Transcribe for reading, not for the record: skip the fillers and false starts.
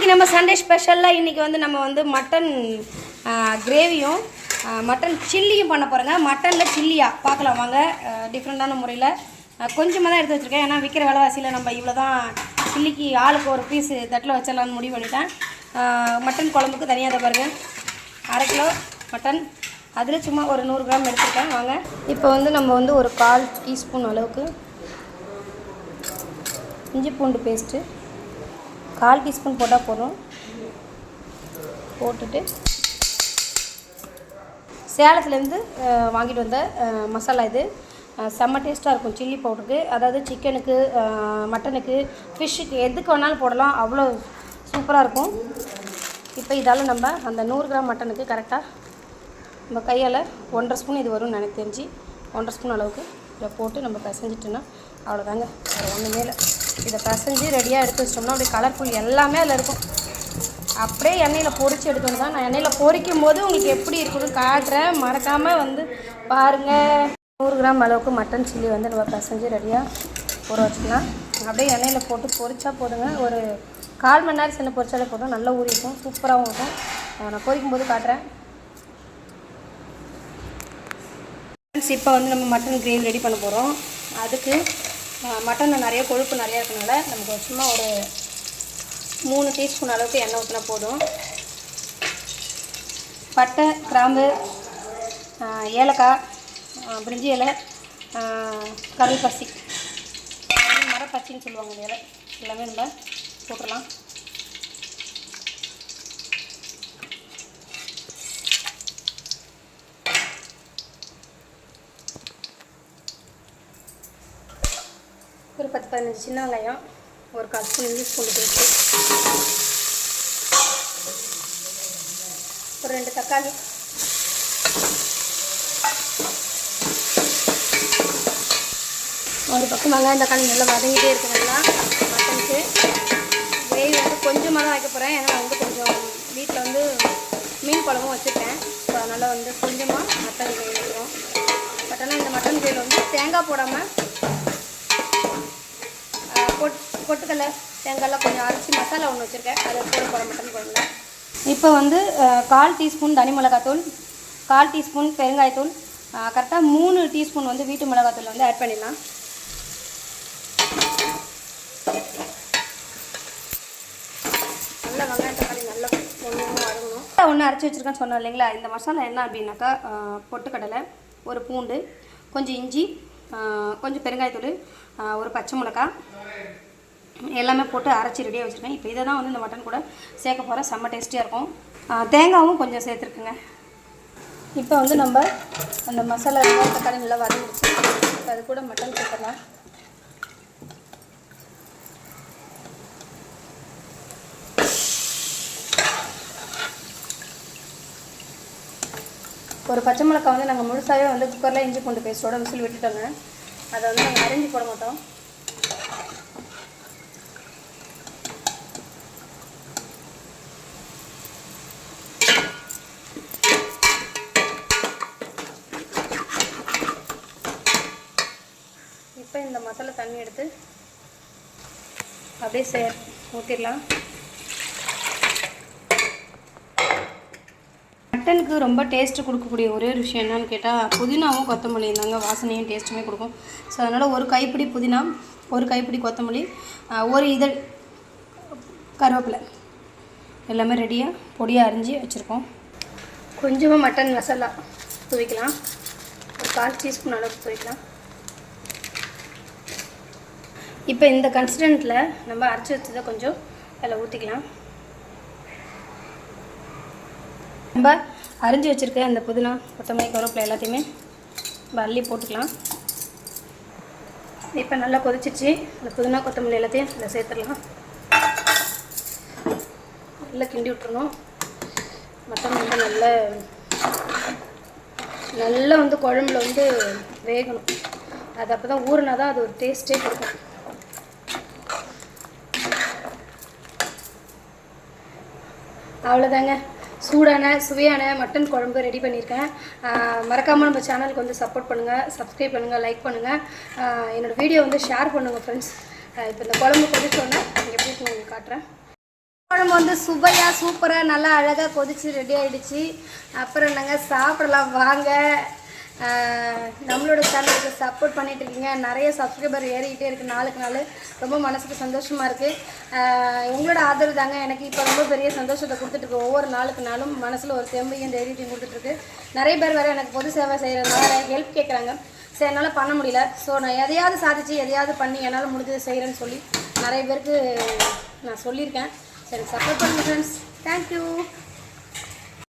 நம்ம சண்டே ஸ்பெஷலாக இன்றைக்கி வந்து நம்ம வந்து மட்டன் கிரேவியும் மட்டன் சில்லியும் பண்ண போகிறோங்க. மட்டனில் சில்லியாக பார்க்கலாம் வாங்க. டிஃப்ரெண்ட்டான முறையில் கொஞ்சமாக தான் எடுத்து வச்சுருக்கேன். ஏன்னா விற்கிற விலைவாசியில் நம்ம இவ்வளோ தான் சில்லிக்கு ஆளுக்கு ஒரு பீஸு தட்டில் வச்சிடலான்னு முடிவு பண்ணிட்டேன். மட்டன் குழம்புக்கு தனியாக அதை பாருங்கள், 1/2 கிலோ மட்டன், அதில் சும்மா ஒரு 100 கிராம் எடுத்துருக்கேன் வாங்க. இப்போ வந்து நம்ம வந்து ஒரு 1/4 டீஸ்பூன் அளவுக்கு இஞ்சி பூண்டு பேஸ்ட்டு 1/4 டீஸ்பூன் போட்டால் போதும். போட்டுட்டு சேலத்துலேருந்து வாங்கிட்டு வந்த மசாலா இது செம்ம டேஸ்ட்டாக இருக்கும். சில்லி பவுடருக்கு, அதாவது சிக்கனுக்கு, மட்டனுக்கு, ஃபிஷ்ஷுக்கு எதுக்கு வேணாலும் போடலாம், அவ்வளோ சூப்பராக இருக்கும். இப்போ இதால் நம்ம அந்த 100 கிராம் மட்டனுக்கு கரெக்டாக நம்ம கையால் 1/2 ஸ்பூன் இது வரும்னு எனக்கு தெரிஞ்சு 1/2 ஸ்பூன் அளவுக்கு இதை போட்டு நம்ம பிசைஞ்சிட்டோன்னா அவ்வளோதாங்க. வேறு ஒன்று மேலே இதை பிசைஞ்சு ரெடியாக எடுத்து வச்சிட்டோம்னா அப்படியே கலர்ஃபுல் எல்லாமே அதில் இருக்கும். அப்படியே எண்ணெயில் பொரித்து எடுக்கணும் தான். நான் எண்ணெயில் பொரிக்கும் போது உங்களுக்கு எப்படி இருக்குன்னு காட்டுறேன், மறக்காமல் வந்து பாருங்கள். 100 கிராம் அளவுக்கு மட்டன் சில்லி வந்து நம்ம பிசைஞ்சு ரெடியாக ஊற வச்சுக்கலாம். அப்படியே எண்ணெயில் போட்டு பொரிச்சா போதுங்க. ஒரு 1/4 மணி நேரம் சின்ன பொரிச்சாலே போதும், நல்லா ஊறி இருக்கும், சூப்பராகவும் இருக்கும். நான் பொரிக்கும் போது காட்டுறேன். இப்போ வந்து நம்ம மட்டன் கிரேவி ரெடி பண்ண போகிறோம். அதுக்கு மட்டனில் நிறைய கொழுப்பு நிறையா இருக்கனால நமக்கு சும்மா ஒரு 3 டீஸ்பூன் அளவுக்கு எண்ணெய் ஊற்றினா போதும். பட்டை, கிராம்பு, ஏலக்காய், பிரிஞ்சி இலை, கருவேப்பசி, மரப்பச்சின்னு சொல்லுவாங்க இந்த இலை, எல்லாமே நம்ம போட்டுடலாம். ஒரு 10-15 சின்ன வெங்காயம், ஒரு 1/4 ஸ்பூன் இஞ்சி பூண்டு பேஸ்ட்டு, ஒரு 2 தக்காளி, ஒரு பக்கம் வெங்காயம் தக்காளி நல்லா வதங்கிட்டே இருக்கு. நல்லா மட்டனுக்கு கிரேவி வந்து கொஞ்சமாக தான் வைக்க போகிறேன். ஏன்னா நான் வந்து கொஞ்சம் வீட்டில் வந்து மீன் குழம்பும் வச்சுருக்கேன். ஸோ அதனால் வந்து கொஞ்சமாக மட்டன் கிரேவி வைக்கிறோம். பட் ஆனால் இந்த மட்டன் கிரேவியில் வந்து தேங்காய் போடாமல் பொட்டுக்கடலை, தேங்காயெல்லாம் கொஞ்சம் அரைச்சி மசாலா ஒன்று வச்சுருக்கேன், அதை போட மட்டன் குழம்புல. இப்போ வந்து 1/4 டீஸ்பூன் தனி மிளகாத்தூள், 1/4 டீஸ்பூன் பெருங்காயத்தூள், கரெக்டாக 3 டீஸ்பூன் வந்து வீட்டு மிளகாத்தூள் வந்து ஆட் பண்ணிடலாம். நல்லா வெங்காயம் தக்காளி நல்லா ஒன்று வதங்கணும். ஒன்று அரைச்சி வச்சுருக்கேன்னு சொன்னேன் இல்லைங்களா. இந்த மசாலா என்ன அப்படின்னாக்கா, பொட்டுக்கடலை, ஒரு பூண்டு, கொஞ்சம் இஞ்சி, கொஞ்சம் பெருங்காயத்தூள், ஒரு பச்சை மிளகாய் எல்லாமே போட்டு அரைச்சி ரெடியாக வச்சுருக்கேன். இப்போ இதை தான் வந்து இந்த மட்டன் கூட சேர்க்க போகிறேன். செம்ம டேஸ்டியாக இருக்கும். தேங்காயும் கொஞ்சம் சேர்த்துருக்குங்க. இப்போ வந்து நம்ம அந்த மசாலா தக்காளி நல்லா வதங்கிடுச்சு. இப்போ அது கூட மட்டன் சேர்த்துடலாம். ஒரு பச்சை மிளகாய் வந்து நாங்கள் முழுசாகவே வந்து குக்கரில் இஞ்சி பூண்டு பேஸ்ட்டோட விசில் விட்டுட்டோங்க. அதை வந்து நாங்கள் அரைஞ்சி போட மாட்டோம். இப்போ இந்த மசாலா தண்ணி எடுத்து அப்படியே ஊற்றிடலாம். மட்டனுக்கு ரொம்ப டேஸ்ட்டு கொடுக்கக்கூடிய ஒரே ஒரு விஷயம் என்னன்னு கேட்டால், புதினாவும் கொத்தமல்லியும் தாங்க வாசனையும் டேஸ்ட்டுமே கொடுக்கும். ஸோ அதனால் ஒரு கைப்பிடி புதினா, ஒரு கைப்பிடி கொத்தமல்லி, ஒரு இதழ் கருவேப்பிலை எல்லாமே ரெடியாக பொடியாக அரிஞ்சு வச்சுருக்கோம். கொஞ்சமாக மட்டன் மசாலா தூவிக்கலாம். ஒரு 1/4 டீஸ்பூன் அளவுக்கு தூவிக்கலாம். இப்போ இந்த கன்சிஸ்டன்ட்டில் நம்ம அரைச்சி வச்சதை கொஞ்சம் அதில் ஊற்றிக்கலாம். நம்ம அரிஞ்சு வச்சுருக்க அந்த புதினா, கொத்தமல்லி, கருவேப்பிலை எல்லாத்தையுமே நம்ம அள்ளி போட்டுக்கலாம். இப்போ நல்லா கொதிச்சிச்சு. அந்த புதினா, கொத்தமல்லி எல்லாத்தையும் அதில் சேர்த்துடலாம். நல்லா கிண்டி விட்டுறணும். மட்டன் வந்து நல்லா வந்து குழம்புல வந்து வேகணும். அது அப்போ தான் ஊறினா தான் அது ஒரு டேஸ்ட்டே கொடுக்கும். அவ்வளோதாங்க, சூடான சுவையான மட்டன் குழம்பு ரெடி பண்ணியிருக்கேன். மறக்காமல் நம்ம சேனலுக்கு வந்து சப்போர்ட் பண்ணுங்கள், சப்ஸ்கிரைப் பண்ணுங்கள், லைக் பண்ணுங்கள், என்னோடய வீடியோ வந்து ஷேர் பண்ணுங்கள் ஃப்ரெண்ட்ஸ். இப்போ இந்த குழம்பு கொதிச்சோன்னே எப்படி உங்களுக்கு காட்டுறேன். குழம்பு வந்து சுவையாக சூப்பராக நல்லா அழகாக கொதிச்சு ரெடி ஆகிடுச்சு. அப்புறம் நாங்கள் சாப்பிடலாம் வாங்க. நம்மளோட சேனலுக்கு சப்போர்ட் பண்ணிகிட்ருக்கீங்க. நிறைய சப்ஸ்கிரைபர் ஏறிக்கிட்டே இருக்குது நாளுக்கு நாள். ரொம்ப மனசுக்கு சந்தோஷமாக இருக்குது. உங்களோட ஆதரவு தாங்க எனக்கு இப்போ ரொம்ப பெரிய சந்தோஷத்தை கொடுத்துட்ருக்கு. ஒவ்வொரு நாளுக்கு நாளும் மனசில் ஒரு தெம்பையும் தைரியத்தையும் கொடுத்துட்ருக்கு. நிறைய பேர் வேறு எனக்கு பொது சேவை செய்கிறதுனால ஹெல்ப் கேட்குறாங்க. சரி, என்னால் பண்ண முடியல. ஸோ நான் எதையாவது சாதிச்சு எதையாவது பண்ணி என்னால் முடிஞ்சது செய்கிறேன்னு சொல்லி நிறைய பேருக்கு நான் சொல்லியிருக்கேன். சரி, சப்போர்ட் பண்ணுங்கள் ஃப்ரெண்ட்ஸ். தேங்க்யூ.